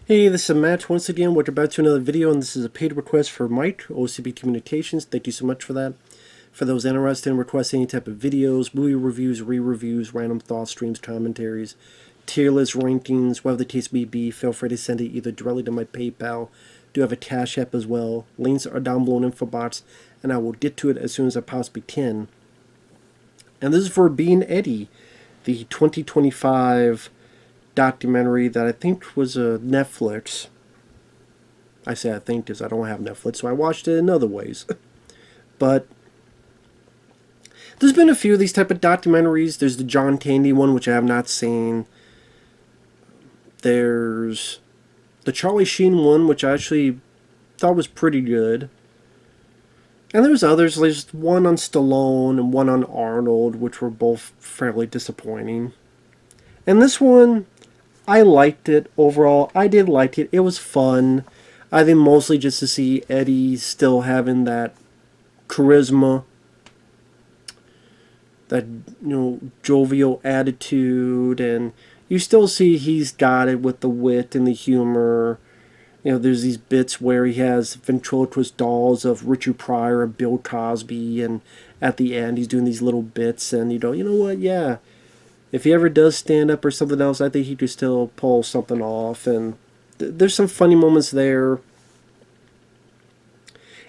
Hey, this is Matt once again. We're about to another video, and this is a paid request for Mike, OCB Communications. Thank you so much for that. For those interested in requesting any type of videos, movie reviews, re-reviews, random thoughts, streams, commentaries, tier list rankings, whatever the case may be, feel free to send it either directly to my PayPal. Do have a CashApp as well. Links are down below in info box, and I will get to it as soon as I possibly can. And this is for Being Eddie, the 2025 documentary that I think was a Netflix. I say I think because I don't have Netflix, so I watched it in other ways. But there's been a few of these type of documentaries. There's the John Candy one, which I have not seen. There's the Charlie Sheen one, which I actually thought was pretty good. And there's others. There's one on Stallone and one on Arnold, which were both fairly disappointing. And this one, I liked it overall. I did like it. It was fun. I think mostly just to see Eddie still having that charisma, that jovial attitude, and you still see he's got it with the wit and the humor. There's these bits where he has ventriloquist dolls of Richard Pryor and Bill Cosby, and at the end he's doing these little bits, and you know what, yeah. If he ever does stand up or something else, I think he could still pull something off. And there's some funny moments there.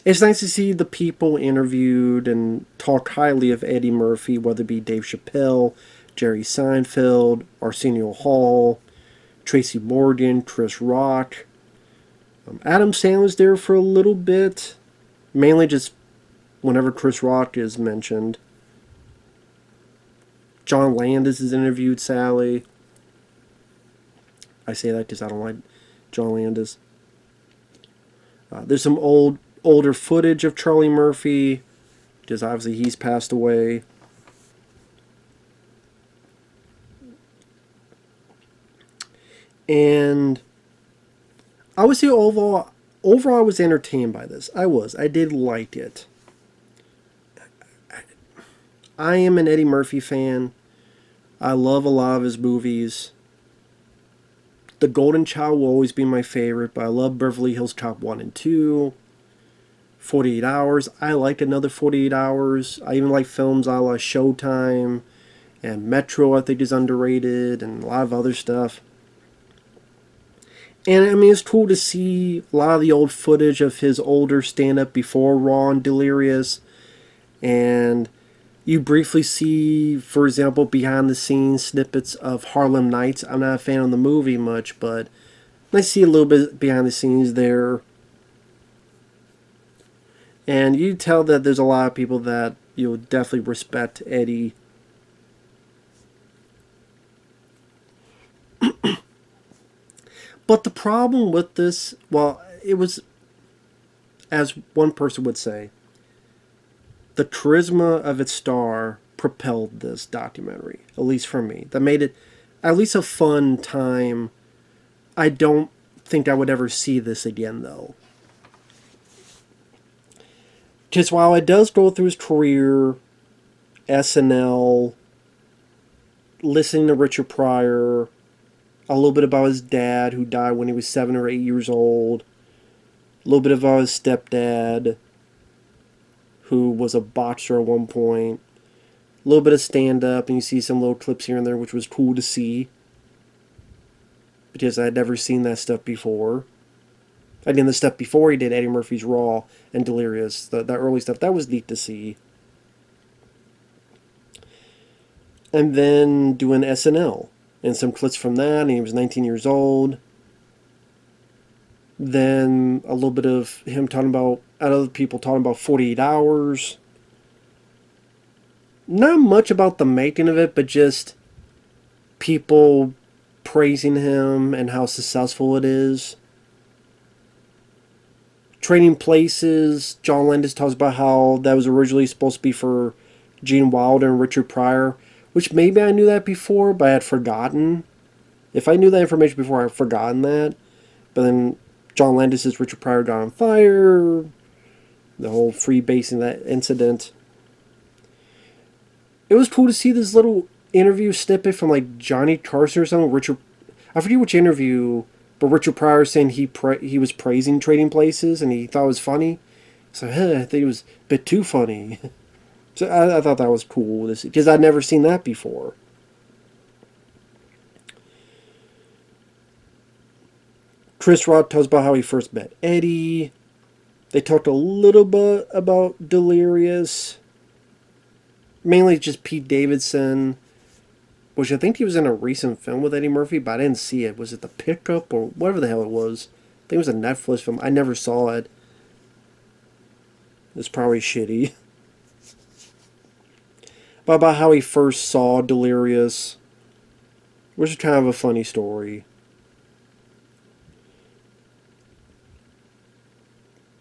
It's nice to see the people interviewed and talk highly of Eddie Murphy, whether it be Dave Chappelle, Jerry Seinfeld, Arsenio Hall, Tracy Morgan, Chris Rock. Adam Sandler's there for a little bit, mainly just whenever Chris Rock is mentioned. John Landis has interviewed Sally. I say that because I don't like John Landis. There's some older footage of Charlie Murphy, because obviously he's passed away. And I would say overall I was entertained by this. I did like it. I am an Eddie Murphy fan. I love a lot of his movies. The Golden Child will always be my favorite, but I love Beverly Hills Cop 1 and 2. 48 Hours. I like another 48 Hours. I even like films a la Showtime. And Metro, I think, is underrated. And a lot of other stuff. And I mean, it's cool to see a lot of the old footage of his older stand-up before Raw and Delirious. And you briefly see, for example, behind-the-scenes snippets of Harlem Nights. I'm not a fan of the movie much, but I see a little bit behind the scenes there. And you tell that there's a lot of people that you'll definitely respect Eddie. But the problem with this, well, it was, as one person would say, the charisma of its star propelled this documentary, at least for me. That made it at least a fun time. I don't think I would ever see this again, though. Because while it does go through his career, SNL, listening to Richard Pryor, a little bit about his dad who died when he was 7 or 8 years old, a little bit about his stepdad who was a boxer at one point, a little bit of stand-up, and you see some little clips here and there, which was cool to see, because I had never seen that stuff before. I did the stuff before he did Eddie Murphy's Raw and Delirious, the early stuff. That was neat to see. And then doing SNL, and some clips from that, and he was 19 years old. Then a little bit of him talking about, other people talking about 48 Hours. Not much about the making of it, but just people praising him and how successful it is. Trading Places, John Landis talks about how that was originally supposed to be for Gene Wilder and Richard Pryor, which maybe I knew that before, but I had forgotten. If I knew that information before, I had forgotten that. But then John Landis' Richard Pryor got on fire, the whole freebasing that incident. It was cool to see this little interview snippet from like Johnny Carson or something. I forget which interview But Richard Pryor saying he was praising Trading Places and he thought it was funny. So I think it was a bit too funny. So I thought that was cool because I'd never seen that before. Chris Rock tells about how he first met Eddie. They talked a little bit about Delirious. Mainly just Pete Davidson, which I think he was in a recent film with Eddie Murphy, but I didn't see it. Was it The Pickup or whatever the hell it was? I think it was a Netflix film. I never saw it. It's probably shitty. But about how he first saw Delirious, which is kind of a funny story.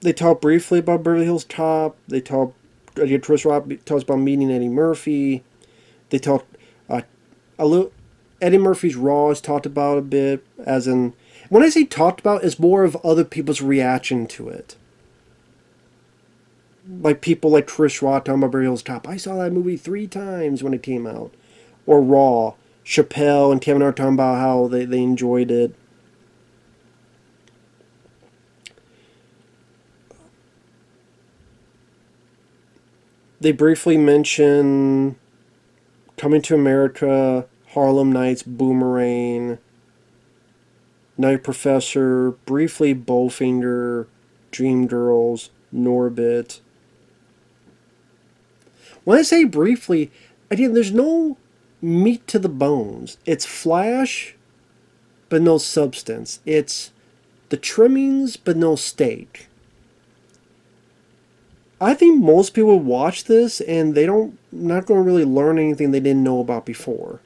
They talk briefly about Beverly Hills Cop. They talk. Chris Rock talks about meeting Eddie Murphy. They talk a little. Eddie Murphy's Raw is talked about a bit, as in when I say talked about, it's more of other people's reaction to it. Like people like Chris Rock talking about Beverly Hills Cop. I saw that movie 3 times when it came out. Or Raw. Chappelle and Kevin Hart talking about how they enjoyed it. They briefly mention Coming to America, Harlem Nights, Boomerang, Night Professor, briefly Bowfinger, Dreamgirls, Norbit. When I say briefly, again, there's no meat to the bones. It's flash, but no substance. It's the trimmings, but no steak. I think most people watch this and not going to really learn anything they didn't know about before.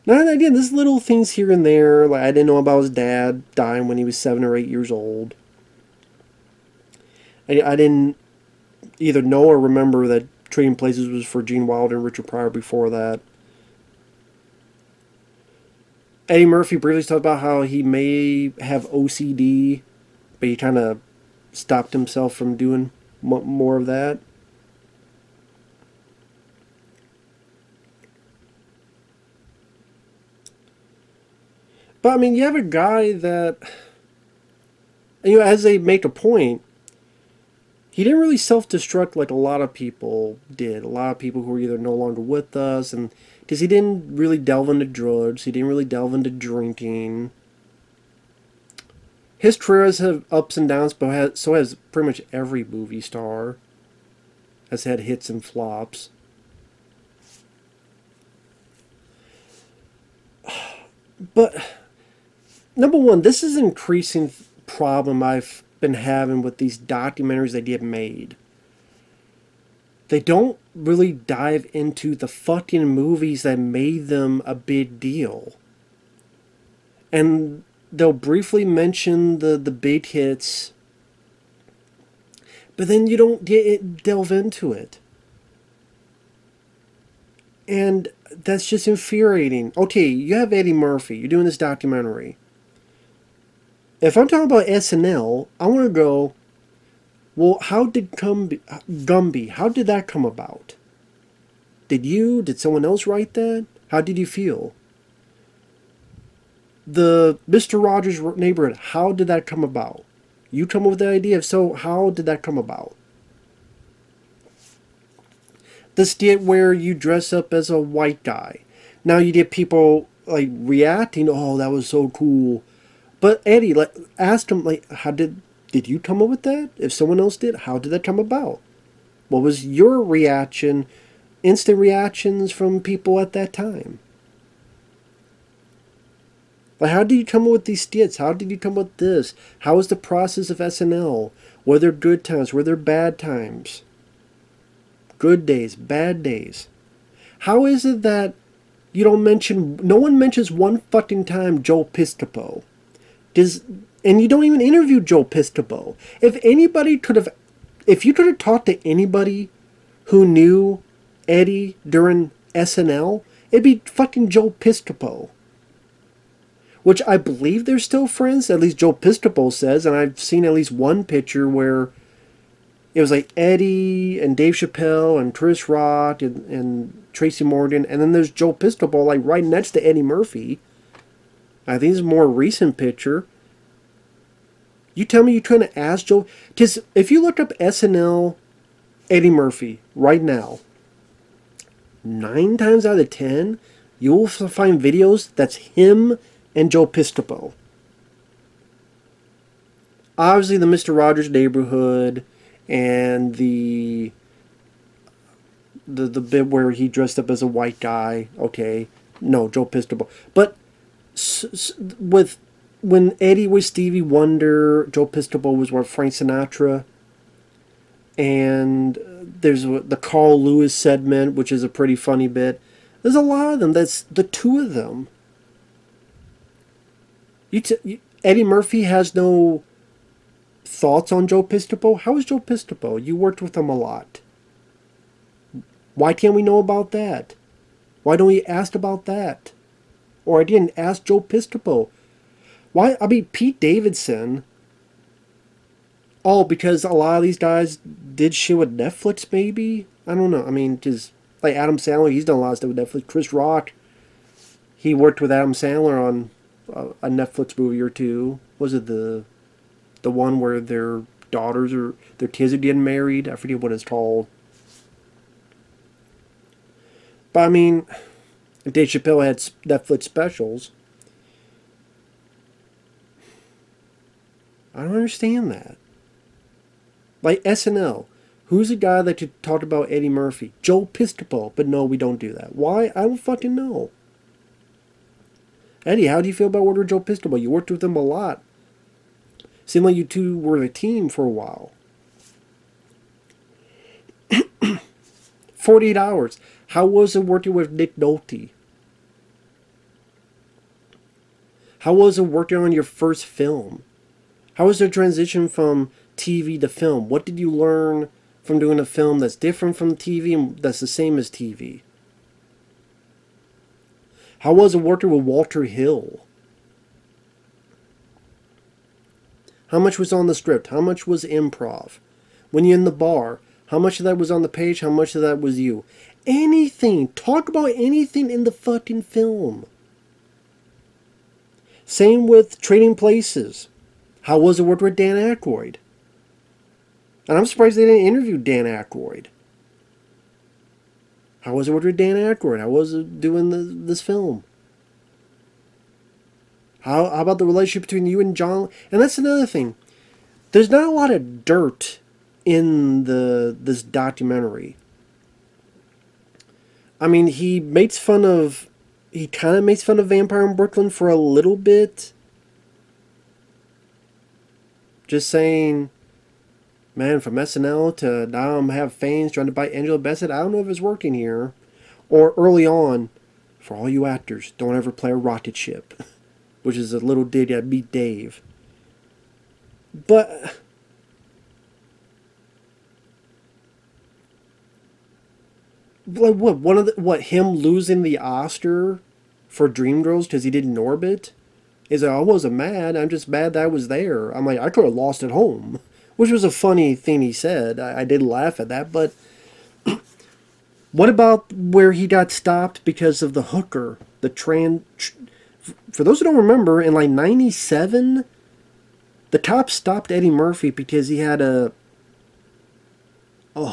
Now, again, there's little things here and there, like I didn't know about his dad dying when he was 7 or 8 years old. I didn't either know or remember that Trading Places was for Gene Wilder and Richard Pryor before that. Eddie Murphy briefly talked about how he may have OCD, but he kind of stopped himself from doing more of that. But I mean, you have a guy that, as they make a point, he didn't really self-destruct like a lot of people did. A lot of people who are either no longer with us, and because he didn't really delve into drugs, he didn't really delve into drinking. His career has had ups and downs, but so has pretty much every movie star. Has had hits and flops. But number one, this is an increasing problem I've been having with these documentaries that get made. They don't really dive into the fucking movies that made them a big deal. And they'll briefly mention the big hits, but then you don't delve into it. And that's just infuriating. Okay, you have Eddie Murphy. You're doing this documentary. If I'm talking about SNL, I want to go, well, how did Gumby, how did that come about? Did someone else write that? How did you feel? The Mr. Rogers' Neighborhood, how did that come about? You come up with the idea, so how did that come about? The skit where you dress up as a white guy. Now you get people like reacting, oh, that was so cool. But Eddie, ask him, how did you come up with that? If someone else did, how did that come about? What was your reaction, instant reactions from people at that time? How did you come up with these skits? How did you come up with this? How was the process of SNL? Were there good times? Were there bad times? Good days, bad days. How is it that no one mentions one fucking time Joe Piscopo? And you don't even interview Joe Piscopo. If you could have talked to anybody who knew Eddie during SNL, it'd be fucking Joe Piscopo. Which I believe they're still friends, at least Joe Piscopo says, and I've seen at least one picture where it was like Eddie and Dave Chappelle and Chris Rock and Tracy Morgan, and then there's Joe Piscopo right next to Eddie Murphy. I think it's a more recent picture. You tell me you're trying to ask Joe, because if you look up SNL Eddie Murphy right now, 9 times out of 10, you'll find videos that's him and Joe Piscopo. Obviously, the Mr. Rogers Neighborhood and the bit where he dressed up as a white guy. Okay, no, Joe Piscopo. But with when Eddie was Stevie Wonder, Joe Piscopo was what, Frank Sinatra, and there's the Carl Lewis segment, which is a pretty funny bit. There's a lot of them. That's the two of them. Eddie Murphy has no thoughts on Joe Piscopo. How is Joe Piscopo? You worked with him a lot. Why can't we know about that? Why don't we ask about that? Or I didn't ask Joe Piscopo. Why? I mean, Pete Davidson. Oh, because a lot of these guys did shit with Netflix, maybe? I don't know. I mean, just like Adam Sandler, he's done a lot of stuff with Netflix. Chris Rock, he worked with Adam Sandler on a Netflix movie or two. Was it the one where their daughters or their kids are getting married? I forget what it's called. But I mean, Dave Chappelle had Netflix specials. I don't understand that. Like SNL, who's the guy that could talk about Eddie Murphy? Joe Piscopo. But no, we don't do that. Why? I don't fucking know. Eddie, how do you feel about working with Joe Piscopo? You worked with him a lot. Seemed like you two were a team for a while. 48 Hours. How was it working with Nick Nolte? How was it working on your first film? How was the transition from TV to film? What did you learn from doing a film that's different from TV and that's the same as TV? How was it working with Walter Hill? How much was on the script? How much was improv? When you're in the bar, how much of that was on the page? How much of that was you? Anything. Talk about anything in the fucking film. Same with Trading Places. How was it working with Dan Aykroyd? And I'm surprised they didn't interview Dan Aykroyd. How was it working with Dan Aykroyd? How was it doing this film? How about the relationship between you and John? And that's another thing. There's not a lot of dirt in this documentary. I mean, he kind of makes fun of Vampire in Brooklyn for a little bit. Just saying, man, from SNL to now I'm have fans trying to bite Angela Bassett. I don't know if it's working here. Or early on, for all you actors, don't ever play a rocket ship. Which is a little dig at Meet Dave. But like what him losing the Oscar for Dreamgirls because he did Norbit? Is like, I wasn't mad, I'm just mad that I was there. I'm like, I could have lost at home. Which was a funny thing he said. I did laugh at that, but what about where he got stopped because of the hooker? For those who don't remember, in like 97, the cops stopped Eddie Murphy because he had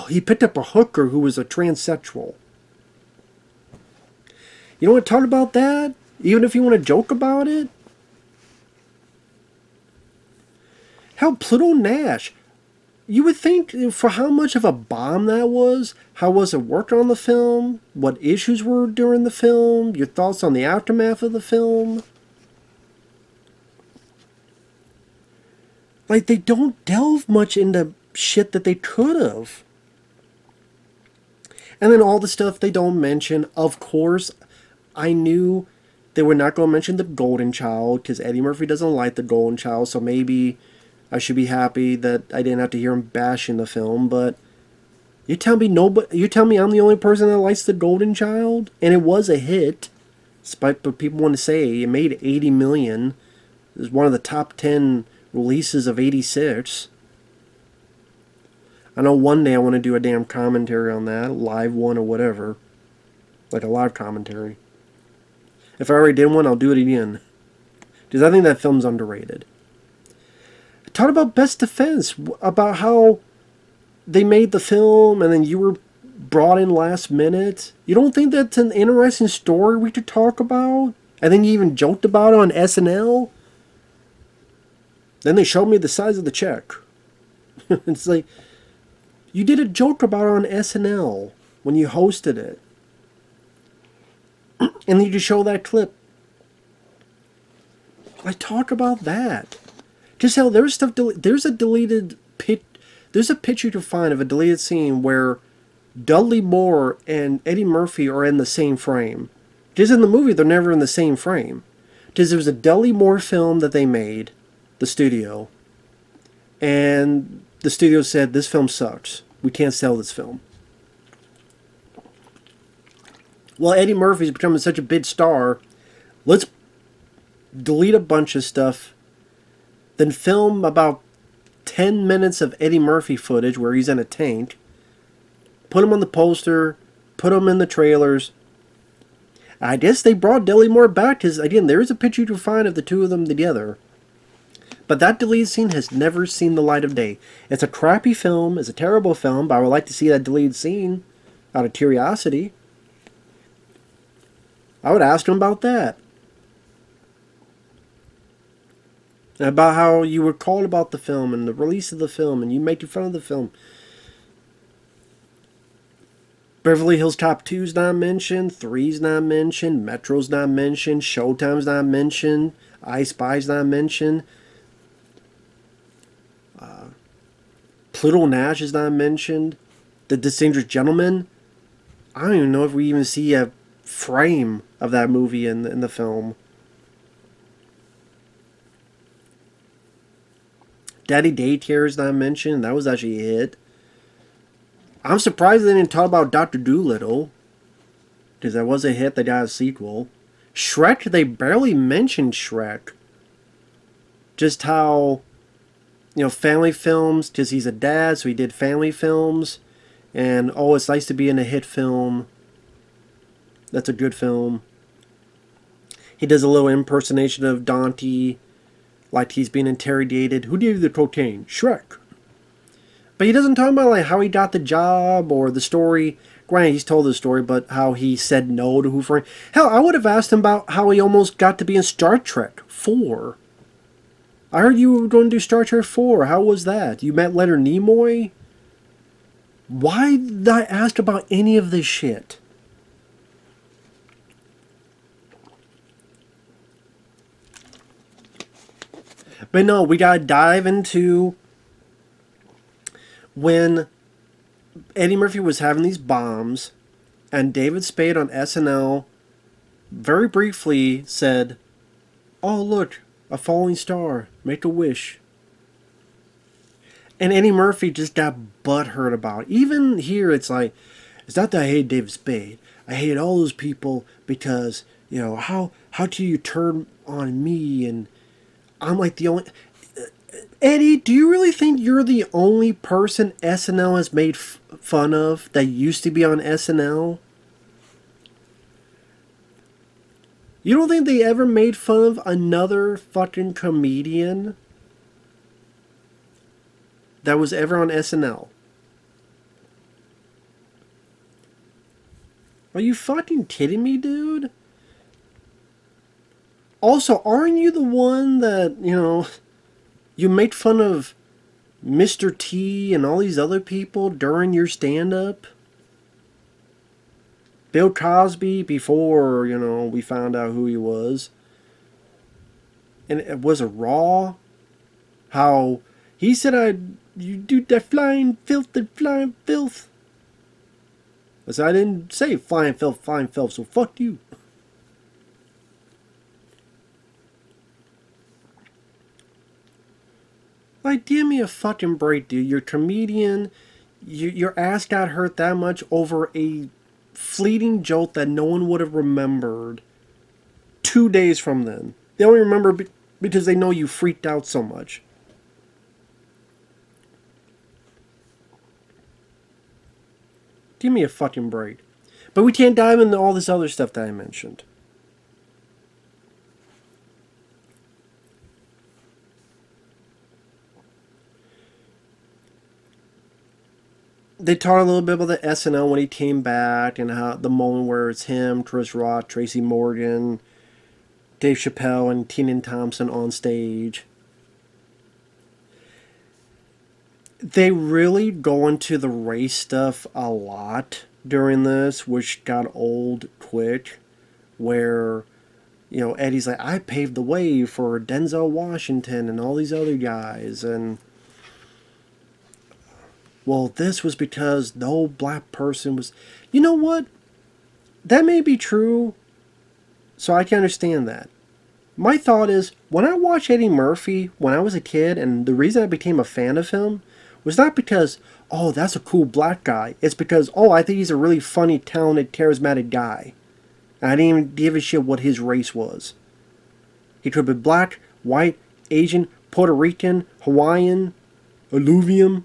he picked up a hooker who was a transsexual. You don't want to talk about that? Even if you want to joke about it? Hell, Pluto Nash. You would think for how much of a bomb that was, how was it worked on the film, what issues were during the film, your thoughts on the aftermath of the film. Like, they don't delve much into shit that they could have. And then all the stuff they don't mention, of course, I knew they were not going to mention the Golden Child, because Eddie Murphy doesn't like the Golden Child, so maybe I should be happy that I didn't have to hear him bashing the film, but you tell me I'm the only person that likes The Golden Child? And it was a hit, despite what people want to say. It made $80 million. It was one of the top 10 releases of '86. I know one day I want to do a damn commentary on that, live one or whatever. Like a live commentary. If I already did one, I'll do it again. Because I think that film's underrated. Talk about Best Defense, about how they made the film and then you were brought in last minute. You don't think that's an interesting story we could talk about? And then you even joked about it on SNL? Then they showed me the size of the check. It's like, you did a joke about it on SNL when you hosted it. And then you just show that clip. I talk about that. Just how there's stuff. There's a deleted pit. There's a picture you can find of a deleted scene where Dudley Moore and Eddie Murphy are in the same frame. Just in the movie, they're never in the same frame. Because there was a Dudley Moore film that they made, the studio, and the studio said, this film sucks. We can't sell this film. Well, Eddie Murphy's becoming such a big star. Let's delete a bunch of stuff, then film about 10 minutes of Eddie Murphy footage where he's in a tank, put him on the poster, put him in the trailers. I guess they brought Dudley Moore back because, again, there is a picture you can find of the two of them together. But that deleted scene has never seen the light of day. It's a crappy film, it's a terrible film, but I would like to see that deleted scene out of curiosity. I would ask him about that. About how you were called about the film and the release of the film and you making fun of the film. Beverly Hills Cop 2's not mentioned, 3's not mentioned, Metro's not mentioned, Showtime's not mentioned, I Spy's not mentioned, Pluto Nash is not mentioned, The Distinguished Gentleman. I don't even know if we even see a frame of that movie in the film. Daddy Daycare is not mentioned. That was actually a hit. I'm surprised they didn't talk about Dr. Dolittle, because that was a hit. They got a sequel. Shrek, they barely mentioned Shrek. Just how, family films, because he's a dad, so he did family films. And, oh, it's nice to be in a hit film. That's a good film. He does a little impersonation of Dante, like he's being interrogated. Who gave you the cocaine? Shrek. But he doesn't talk about like how he got the job or the story. Granted, he's told the story, but how he said no to Who Framed. Hell, I would have asked him about how he almost got to be in Star Trek 4. I heard you were going to do Star Trek 4. How was that? You met Leonard Nimoy? Why did I ask about any of this shit? But no, we gotta dive into when Eddie Murphy was having these bombs, and David Spade on SNL very briefly said, "Oh, look, a falling star, make a wish." And Eddie Murphy just got butthurt about it. Even here, it's like, it's not that I hate David Spade. I hate all those people because, how do you turn on me and I'm like the only... Eddie, do you really think you're the only person SNL has made fun of that used to be on SNL? You don't think they ever made fun of another fucking comedian that was ever on SNL? Are you fucking kidding me, dude? Also, aren't you the one that, you made fun of Mr. T and all these other people during your stand-up? Bill Cosby, before, we found out who he was. And it was a Raw. How he said, you do that flying filth and flying filth. I said, I didn't say flying filth, so fuck you. Like, give me a fucking break, dude. You're a comedian. Your ass got hurt that much over a fleeting joke that no one would have remembered 2 days from then. They only remember because they know you freaked out so much. Give me a fucking break. But we can't dive into all this other stuff that I mentioned. They talked a little bit about the SNL when he came back and how the moment where it's him, Chris Rock, Tracy Morgan, Dave Chappelle, and Kenan Thompson on stage. They really go into the race stuff a lot during this, which got old quick. Where, Eddie's like, I paved the way for Denzel Washington and all these other guys, and well, this was because no black person was. You know what? That may be true, so I can understand that. My thought is, when I watched Eddie Murphy when I was a kid, and the reason I became a fan of him was not because, oh, that's a cool black guy. It's because, oh, I think he's a really funny, talented, charismatic guy. And I didn't even give a shit what his race was. He could be black, white, Asian, Puerto Rican, Hawaiian, aluminum,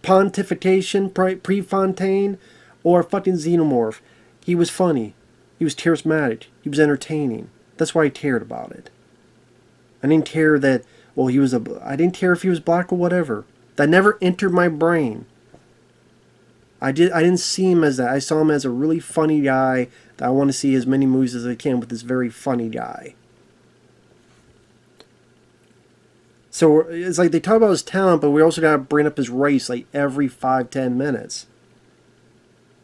pontification, prefontaine, or fucking xenomorph. He was funny. He was charismatic. He was entertaining. That's why I cared about it. I didn't care that, well, I didn't care if he was black or whatever. That never entered my brain. I didn't see him as that. I saw him as a really funny guy that I want to see as many movies as I can with this very funny guy. So it's like they talk about his talent, but we also got to bring up his race like every 5-10 minutes.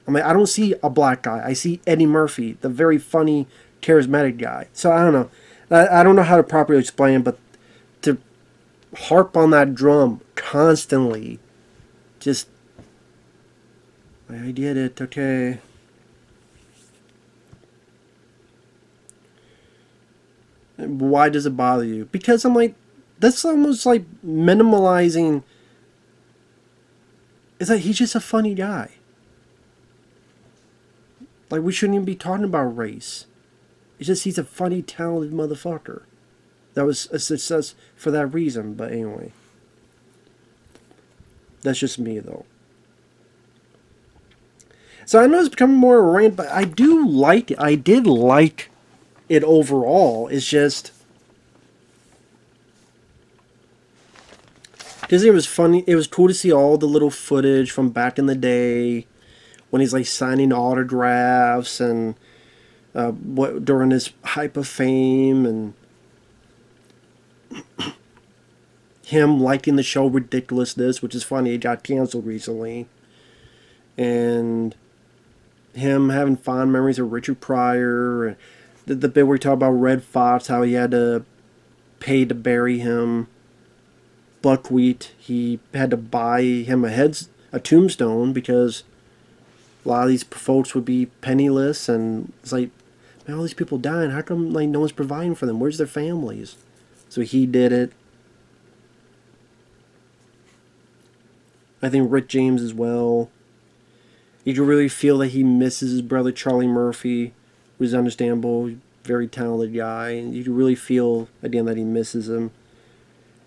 I mean, I don't see a black guy. I see Eddie Murphy, the very funny, charismatic guy. So I don't know. I don't know how to properly explain it, but to harp on that drum constantly, just, I get it, okay. Why does it bother you? Because I'm like, that's almost like minimalizing. It's like he's just a funny guy. Like, we shouldn't even be talking about race. It's just he's a funny, talented motherfucker. That was a success for that reason, but anyway. That's just me, though. So I know it's becoming more a rant, but I do like it. I did like it overall. It's just, because it was funny. It was cool to see all the little footage from back in the day when he's like signing autographs and what during his hype of fame, and him liking the show Ridiculousness, which is funny. It got canceled recently, and him having fond memories of Richard Pryor. The bit where he talked about Red Fox, how he had to pay to bury him. Buckwheat, he had to buy him a tombstone because a lot of these folks would be penniless, and it's like, man, all these people dying. How come like no one's providing for them? Where's their families? So he did it. I think Rick James as well. You can really feel that he misses his brother Charlie Murphy, which is understandable. Very talented guy, and you can really feel again that he misses him.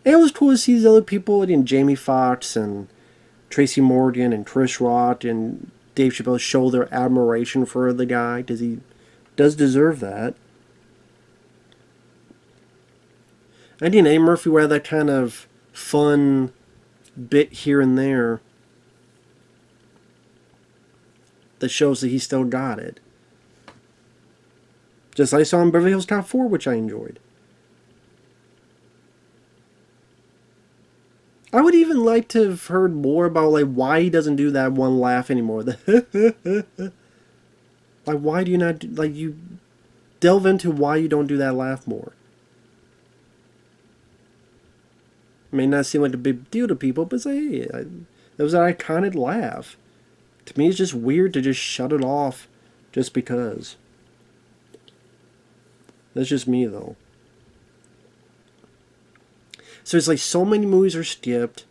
And it was cool to see these other people, again, Jamie Foxx and Tracy Morgan and Chris Rock and Dave Chappelle show their admiration for the guy, because he does deserve that. I think Eddie Murphy would have that kind of fun bit here and there that shows that he still got it. Just like I saw in Beverly Hills Cop 4, which I enjoyed. I would even like to have heard more about like why he doesn't do that one laugh anymore. Like, why do you not like you delve into why you don't do that laugh more? It may not seem like a big deal to people, but say, hey, that was an iconic laugh. To me, it's just weird to just shut it off just because. That's just me, though. So it's like so many movies are skipped.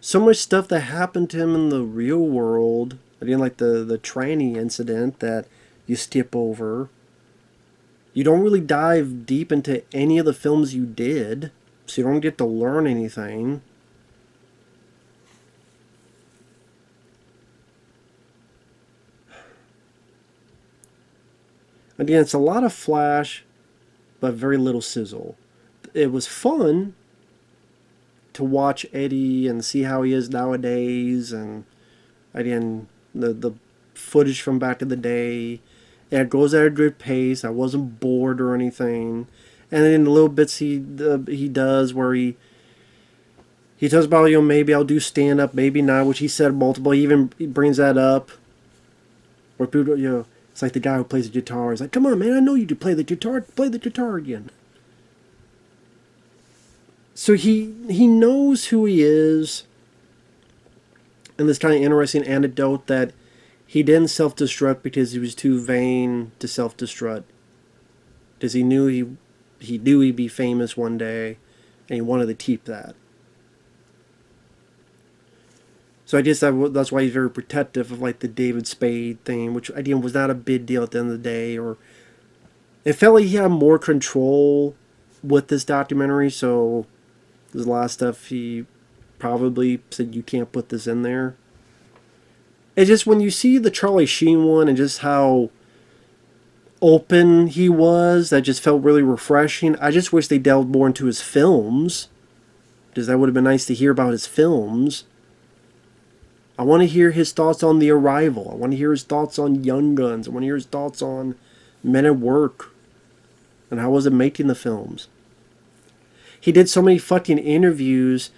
So much stuff that happened to him in the real world. Again, like the tranny incident that you skip over. You don't really dive deep into any of the films you did. So you don't get to learn anything. Again, it's a lot of flash, but very little sizzle. It was fun to watch Eddie and see how he is nowadays, and again the footage from back in the day. And it goes at a good pace. I wasn't bored or anything. And then the little bits he does where he talks about, you know, maybe I'll do stand up, maybe not, which he said multiple. He even brings that up. Where people, you know, it's like the guy who plays the guitar. He's like, come on, man, I know you do play the guitar. Play the guitar again. So he knows who he is. And this kind of interesting anecdote that he didn't self-destruct because he was too vain to self-destruct. Because he knew he'd be famous one day, and he wanted to keep that. So I guess that's why he's very protective of like the David Spade thing, which again was not a big deal at the end of the day. Or it felt like he had more control with this documentary. So there's a lot of stuff he probably said you can't put this in there. It's just when you see the Charlie Sheen one and just how open he was, that just felt really refreshing. I just wish they delved more into his films, because that would have been nice to hear about his films. I want to hear his thoughts on The Arrival. I want to hear his thoughts on Young Guns. I want to hear his thoughts on Men at Work. And how was it making the films? He did so many fucking interviews.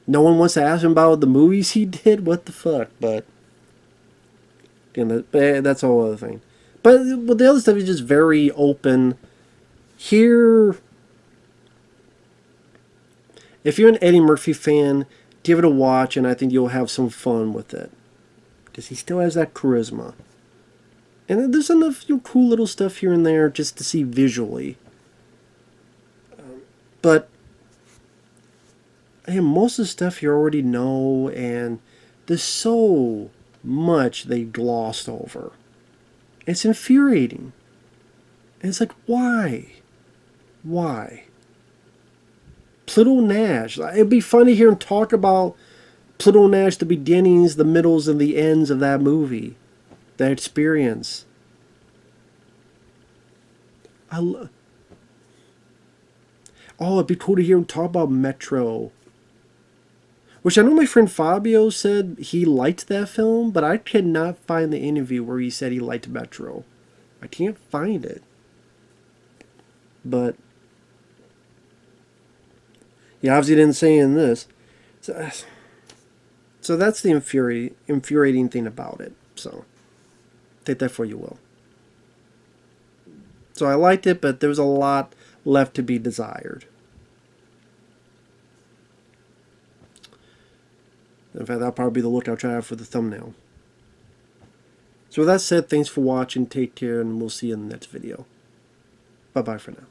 No one wants to ask him about the movies he did. What the fuck? But again, that's a whole other thing. But the other stuff is just very open. Here, if you're an Eddie Murphy fan, give it a watch, and I think you'll have some fun with it. Because he still has that charisma. And there's enough cool little stuff here and there just to see visually. But most of the stuff you already know, and there's so much they glossed over. It's infuriating. And it's like, why? Why? Pluto Nash. It'd be fun to hear him talk about Pluto Nash, the beginnings, the middles, and the ends of that movie. That experience. Oh, it'd be cool to hear him talk about Metro. Which I know my friend Fabio said he liked that film, but I could not find the interview where he said he liked Metro. I can't find it. But he obviously didn't say in this. So that's the infuriating thing about it. So take that for you will. So I liked it, but there was a lot left to be desired. In fact, that'll probably be the look I'll try out for the thumbnail. So with that said, thanks for watching, take care, and we'll see you in the next video. Bye-bye for now.